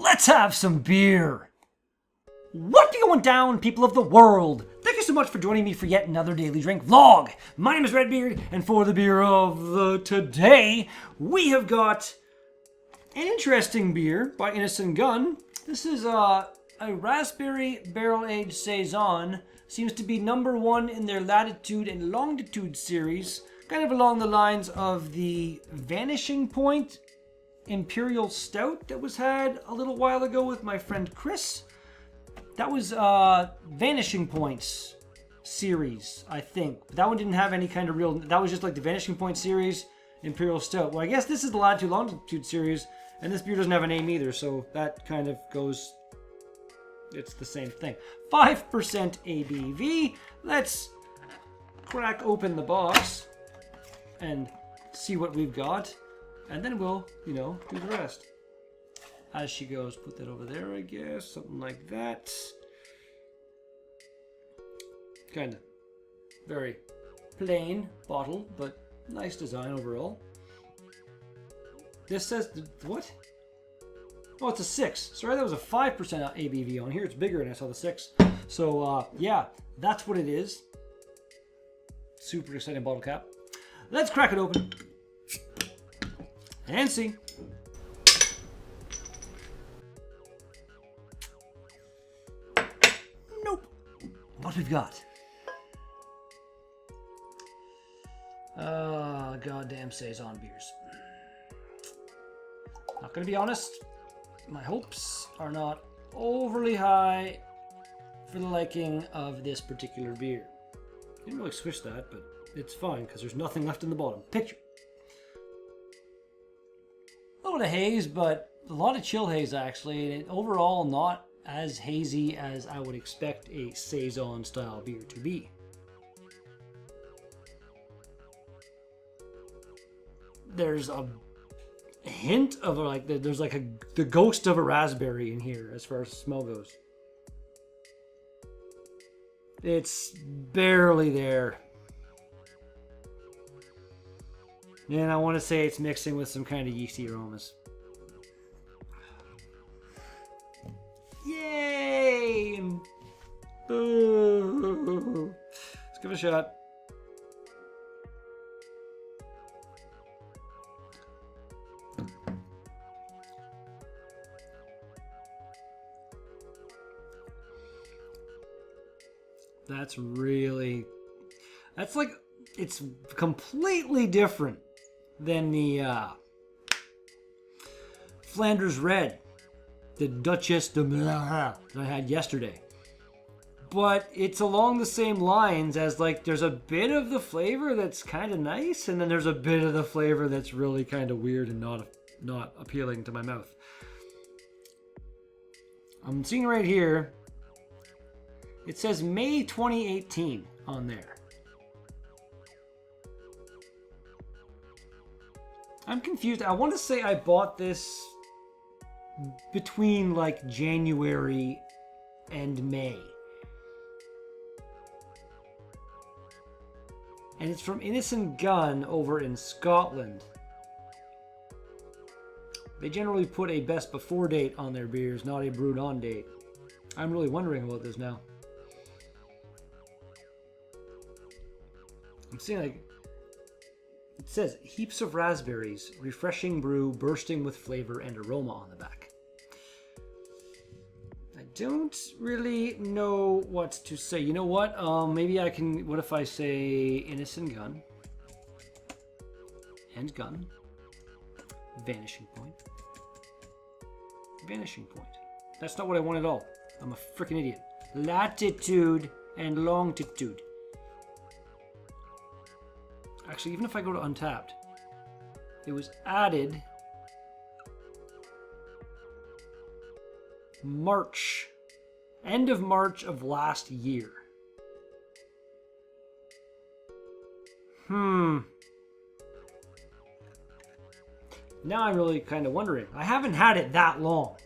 Let's have some beer. What be going down, people of the world? Thank you so much for joining me for yet another Daily Drink vlog. My name is Redbeard, and for the beer of the today, we have got an interesting beer by Innis Gunn. This is a raspberry barrel-aged Saison. Seems to be #1 in their latitude and longitude series, kind of along the lines of the Vanishing Point Imperial Stout that was had a little while ago with my friend Chris. That was Vanishing Points series, I think. But that one didn't have any kind of real... That was just like the Vanishing Point series, Imperial Stout. Well, I guess this is the Latitude Longitude series, and this beer doesn't have a name either, so that kind of goes... It's the same thing. 5% ABV. Let's crack open the box and see what we've got. And then we'll, do the rest. As she goes, put that over there, I guess. Something like that. Kind of very plain bottle, but nice design overall. This says, what? Oh, it's a 6. Sorry, that was a 5% ABV on here. It's bigger and I saw the 6. So, yeah, that's what it is. Super exciting bottle cap. Let's crack it open and see. Nope. What we've got? Goddamn Saison beers. Not gonna be honest. My hopes are not overly high for the liking of this particular beer. Didn't really switch that, but it's fine because there's nothing left in the bottom. Picture. A little bit of haze, but a lot of chill haze actually, and overall not as hazy as I would expect a Saison style beer to be. There's a hint of there's the ghost of a raspberry in here as far as smell goes. It's barely there. And I want to say it's mixing with some kind of yeasty aromas. Yay! Boo! Let's give it a shot. That's like, it's completely different than the Flanders Red, the Duchess de that I had yesterday. But it's along the same lines as there's a bit of the flavor that's kind of nice, and then there's a bit of the flavor that's really kind of weird and not appealing to my mouth. I'm seeing right here, it says May 2018 on there. I'm confused. I want to say I bought this between January and May. And it's from Innis Gunn over in Scotland. They generally put a best before date on their beers, not a brewed on date. I'm really wondering about this now. I'm seeing it says heaps of raspberries, refreshing brew, bursting with flavor and aroma on the back. I don't really know what to say. You know what? Maybe I can. What if I say Innis Gunn and Gunn, Vanishing Point, Vanishing Point. That's not what I want at all. I'm a freaking idiot. Latitude and longitude. Actually, even if I go to Untapped, it was added March, end of March of last year. Now I'm really kind of wondering. I haven't had it that long.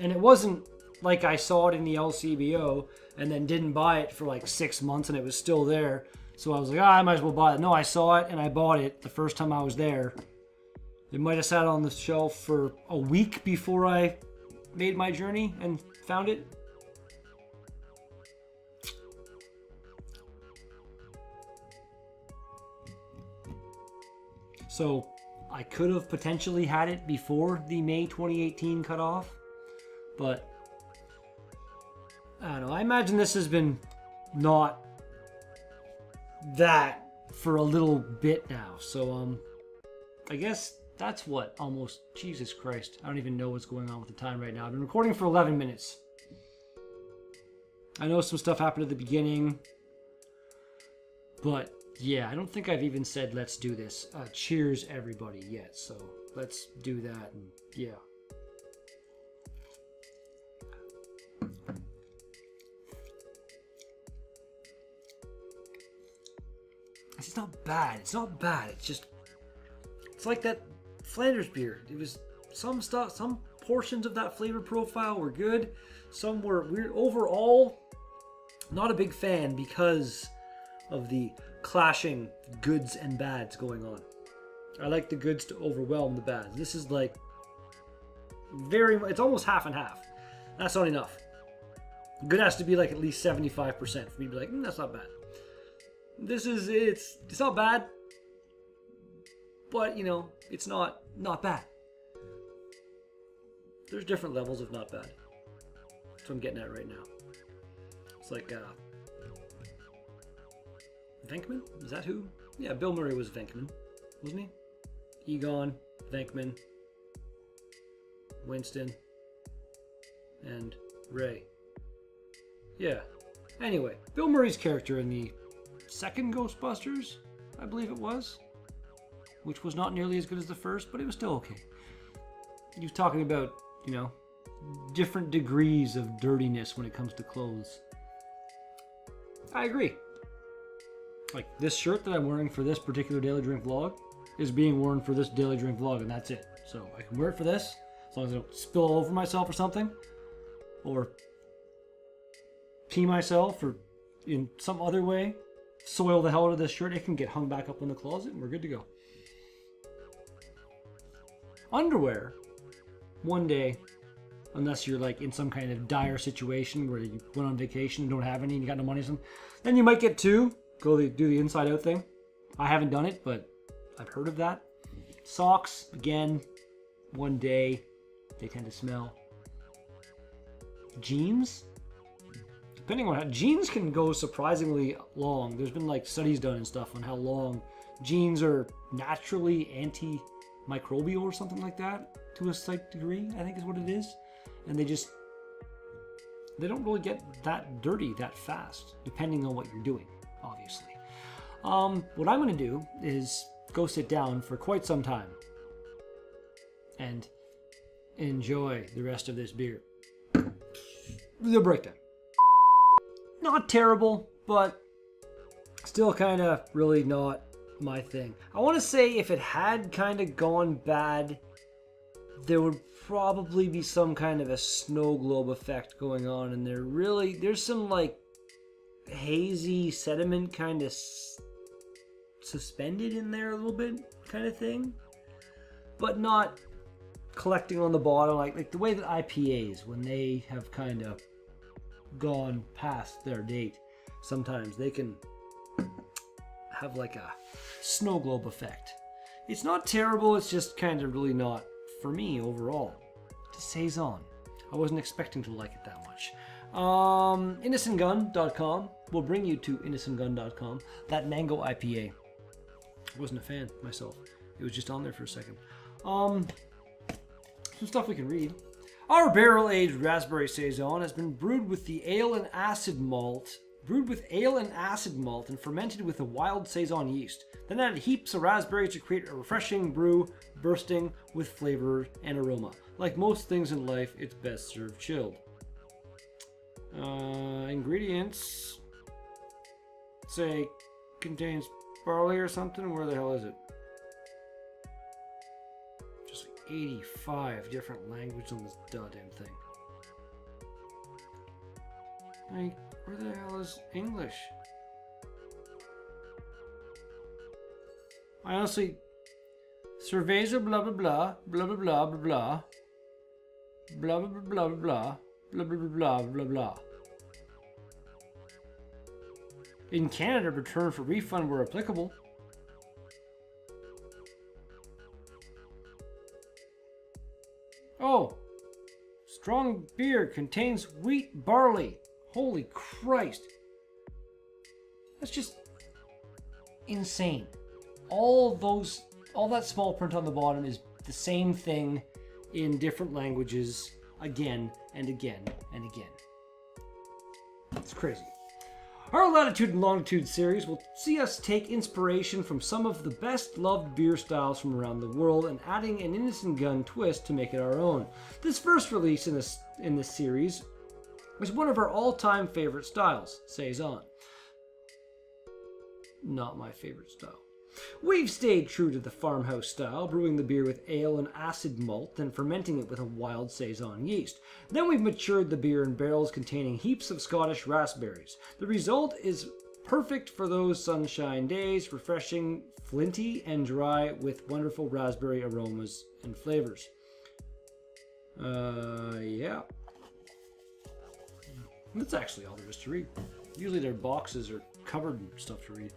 And it wasn't like I saw it in the LCBO and then didn't buy it for 6 months and it was still there. So I was like, I might as well buy it. No, I saw it and I bought it the first time I was there. It might have sat on the shelf for a week before I made my journey and found it. So I could have potentially had it before the May 2018 cutoff, but I don't know. I imagine this has been not that for a little bit now. So I guess that's what, almost, Jesus Christ. I don't even know what's going on with the time right now. I've been recording for 11 minutes. I know some stuff happened at the beginning, but yeah, I don't think I've even said let's do this. Cheers everybody yet, so let's do that, and yeah. It's not bad. It's not bad. It's just, it's like that Flanders beer. It was some stuff, some portions of that flavor profile were good. Some were weird. Overall, not a big fan because of the clashing goods and bads going on. I like the goods to overwhelm the bads. This is like it's almost half and half. That's not enough. Good has to be like at least 75% for me to be like, that's not bad. This is, it's not bad, but you know, it's not bad. There's different levels of not bad. That's what I'm getting at right now. It's like, Venkman? Is that who? Yeah, Bill Murray was Venkman, wasn't he? Egon, Venkman, Winston, and Ray. Yeah. Anyway, Bill Murray's character in the second Ghostbusters, I believe it was, which was not nearly as good as the first, but it was still okay. He was talking about, you know, different degrees of dirtiness when it comes to clothes. I agree. Like, this shirt that I'm wearing for this particular Daily Drink vlog is being worn for this Daily Drink vlog, and that's it. So I can wear it for this, as long as I don't spill all over myself or something, or pee myself, or in some other way soil the hell out of this shirt. It can get hung back up in the closet, and we're good to go. Underwear, one day, unless you're like in some kind of dire situation where you went on vacation and don't have any and you got no money or something, then you might get two. Do the inside out thing. I haven't done it, but I've heard of that. Socks, again, one day. They tend to smell. Jeans, depending on how, jeans can go surprisingly long. There's been like studies done and stuff on how long jeans are naturally antimicrobial or something like that, to a slight degree, I think is what it is. And they don't really get that dirty that fast, depending on what you're doing, obviously. What I'm going to do is go sit down for quite some time and enjoy the rest of this beer. The breakdown. Not terrible, but still kind of really not my thing. I want to say if it had kind of gone bad, there would probably be some kind of a snow globe effect going on, and there's some like hazy sediment kind of suspended in there a little bit kind of thing, but not collecting on the bottom like the way that IPAs, when they have kind of gone past their date, sometimes they can have like a snow globe effect. It's not terrible, it's just kind of really not for me overall. It's a Saison. I wasn't expecting to like it that much. InnisGunn.com will bring you to InnisGunn.com. That mango IPA. I wasn't a fan myself. It was just on there for a second. Some stuff we can read. Our barrel-aged raspberry Saison has been brewed with ale and acid malt and fermented with a wild Saison yeast. Then added heaps of raspberries to create a refreshing brew, bursting with flavor and aroma. Like most things in life, it's best served chilled. Ingredients say contains barley or something. Where the hell is it? Just like 85 different languages on this goddamn thing. Like, where the hell is English? I honestly, Cerveza blah blah blah blah blah blah blah blah blah blah blah blah blah blah blah blah blah. In Canada, return for refund where applicable. Oh, strong beer contains wheat barley. Holy Christ. That's just insane. All that small print on the bottom is the same thing in different languages again and again and again. It's crazy. Our Latitude and Longitude series will see us take inspiration from some of the best loved beer styles from around the world and adding an Innis Gunn twist to make it our own. This first release in this series was one of our all-time favorite styles, Saison. Not my favorite style. We've stayed true to the farmhouse style, brewing the beer with ale and acid malt and fermenting it with a wild Saison yeast. Then we've matured the beer in barrels containing heaps of Scottish raspberries. The result is perfect for those sunshine days, refreshing, flinty, and dry with wonderful raspberry aromas and flavors. Yeah. That's actually all there is to read. Usually their boxes are covered in stuff to read.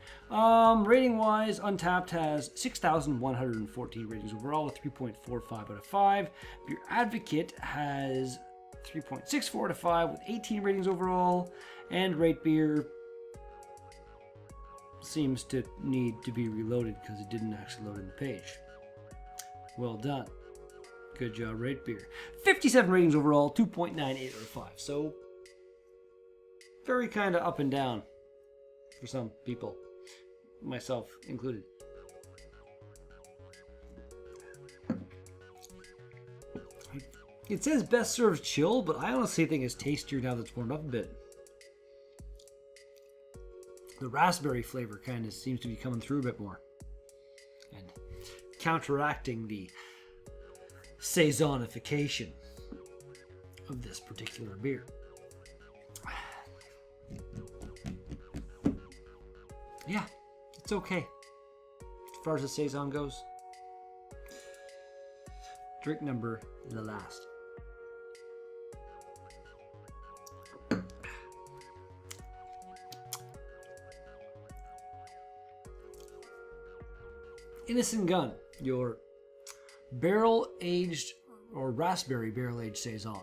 Rating wise, Untapped has 6,114 ratings overall with 3.45 out of 5. Beer Advocate has 3.64 out of 5 with 18 ratings overall. And Rate Beer seems to need to be reloaded because it didn't actually load in the page. Well done. Good job, Rate Beer. 57 ratings overall, 2.98 out of 5. So, very kind of up and down for some people, myself included. It says best served chill, but I honestly think it's tastier now that it's warmed up a bit. The raspberry flavor kind of seems to be coming through a bit more and counteracting the saisonification of this particular beer. Yeah, it's okay. As far as the Saison goes. Drink number the last. Innis Gunn, your barrel-aged or raspberry barrel-aged Saison.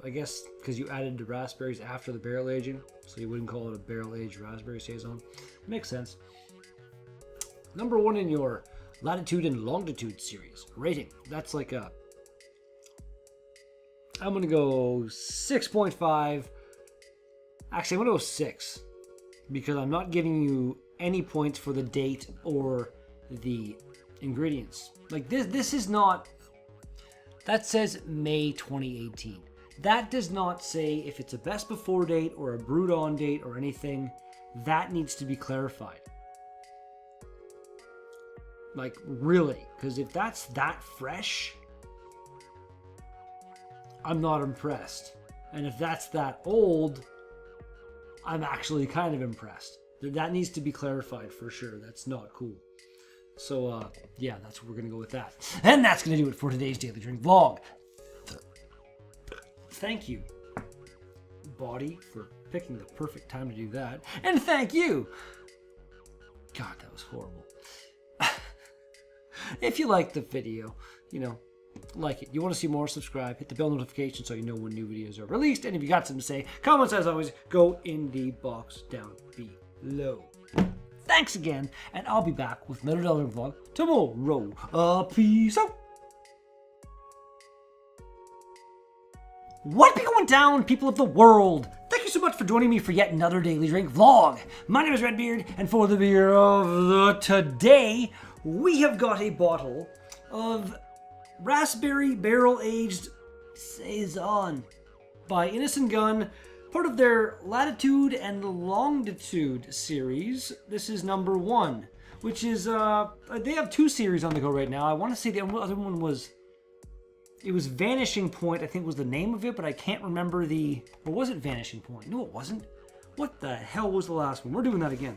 I guess because you added the raspberries after the barrel aging, so you wouldn't call it a barrel-aged raspberry Saison. Makes sense. Number 1 in your Latitude and Longitude series. Rating. That's like a... I'm going to go 6.5. Actually, I'm going to go 6. Because I'm not giving you any points for the date or the ingredients. Like this is not... That says May 2018. That does not say if it's a best before date or a brewed on date or anything. That needs to be clarified. Like, really. Because if that's that fresh, I'm not impressed. And if that's that old, I'm actually kind of impressed. That needs to be clarified for sure. That's not cool. So, yeah, that's what we're going to go with that. And that's going to do it for today's Daily Drink vlog. Thank you, body, for picking the perfect time to do that. And thank you. God, that was horrible. If you liked the video, like it. You want to see more, subscribe, hit the bell notification so you know when new videos are released. And if you got something to say, comments as always, go in the box down below. Thanks again, and I'll be back with another Daily Drink vlog tomorrow. Peace out. What be going down, people of the world? Thank you so much for joining me for yet another Daily Drink vlog. My name is Redbeard, and for the beer of the today, we have got a bottle of raspberry barrel-aged Saison by Innis Gunn, part of their Latitude and Longitude series. This is number 1, which is, they have 2 series on the go right now. I want to say the other one was... It was Vanishing Point, I think was the name of it, but I can't remember the... Or was it Vanishing Point? No, it wasn't. What the hell was the last one? We're doing that again.